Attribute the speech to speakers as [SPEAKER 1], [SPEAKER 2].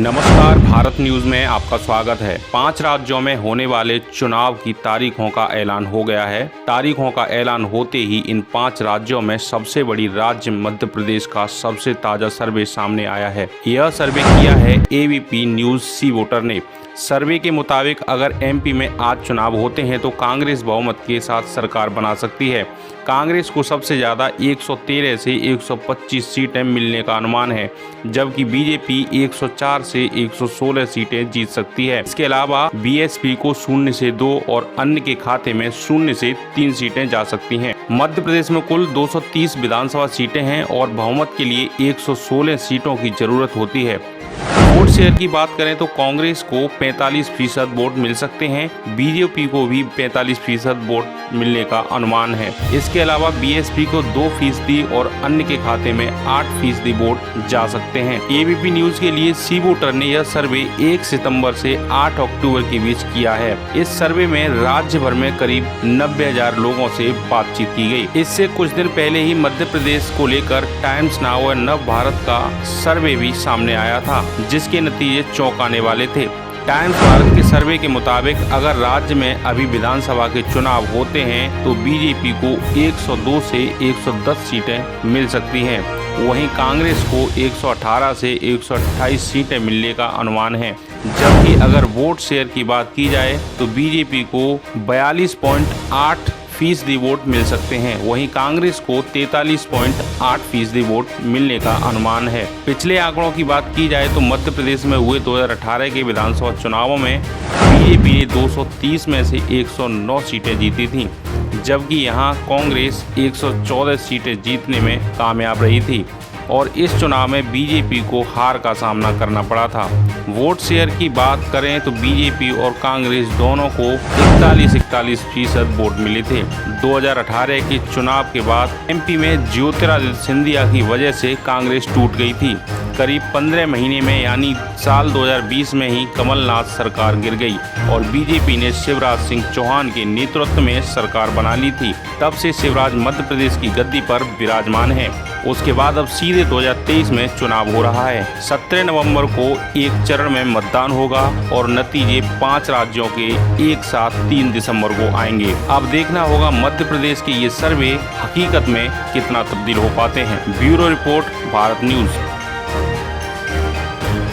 [SPEAKER 1] नमस्कार, भारत न्यूज में आपका स्वागत है। 5 राज्यों में होने वाले चुनाव की तारीखों का ऐलान हो गया है। तारीखों का ऐलान होते ही इन 5 राज्यों में सबसे बड़ी राज्य मध्य प्रदेश का सबसे ताजा सर्वे सामने आया है। यह सर्वे किया है एबीपी न्यूज सी वोटर ने। सर्वे के मुताबिक अगर एमपी में आज चुनाव होते हैं तो कांग्रेस बहुमत के साथ सरकार बना सकती है। कांग्रेस को सबसे ज़्यादा 113 से 125 सीटें मिलने का अनुमान है, जबकि बीजेपी 104 से 116 सीटें जीत सकती है। इसके अलावा बीएसपी को 0 से 2 और अन्य के खाते में 0 से 3 सीटें जा सकती हैं। मध्य प्रदेश में कुल 230 विधानसभा सीटें हैं और बहुमत के लिए 116 सीटों की जरूरत होती है। वोट शेयर की बात करें तो कांग्रेस को 45% वोट मिल सकते हैं, बीजेपी को भी 45% वोट मिलने का अनुमान है। इसके अलावा बीएसपी को 2% और अन्य के खाते में 8% वोट जा सकते हैं। एबीपी न्यूज के लिए सी वोटर ने यह सर्वे 1 सितंबर से 8 अक्टूबर के बीच किया है। इस सर्वे में राज्य भर में करीब 90,000 लोगों से बातचीत की गई। इससे कुछ दिन पहले ही मध्य प्रदेश को लेकर टाइम्स नाउ और नव भारत का सर्वे भी सामने आया था, जिसके नतीजे चौंकाने वाले थे। टाइम्स भारत के सर्वे के मुताबिक अगर राज्य में अभी विधानसभा के चुनाव होते हैं तो बीजेपी को 102 से 110 सीटें मिल सकती हैं। वहीं कांग्रेस को 118 से 128 सीटें मिलने का अनुमान है, जबकि अगर वोट शेयर की बात की जाए तो बीजेपी को 42.8% वोट मिल सकते हैं। वहीं कांग्रेस को 43.8% वोट मिलने का अनुमान है। पिछले आंकड़ों की बात की जाए तो मध्य प्रदेश में हुए 2018 के विधानसभा चुनावों में बीजेपी ने 230 में से 109 सीटें जीती थीं, जबकि यहां कांग्रेस 114 सीटें जीतने में कामयाब रही थी और इस चुनाव में बीजेपी को हार का सामना करना पड़ा था। वोट शेयर की बात करें तो बीजेपी और कांग्रेस दोनों को 41% वोट मिले थे। 2018 के चुनाव के बाद एमपी में ज्योतिरादित्य सिंधिया की वजह से कांग्रेस टूट गई थी। करीब 15 महीने में यानी साल 2020 में ही कमलनाथ सरकार गिर गई और बीजेपी ने शिवराज सिंह चौहान के नेतृत्व में सरकार बना ली थी। तब से शिवराज मध्य प्रदेश की गद्दी पर विराजमान है। उसके बाद अब सीधे 2023 में चुनाव हो रहा है। 17 नवंबर को एक चरण में मतदान होगा और नतीजे 5 राज्यों के एक साथ 3 दिसंबर को आएंगे। अब देखना होगा मध्य प्रदेश के ये सर्वे हकीकत में कितना तब्दील हो पाते हैं। Bureau report, Bharat news.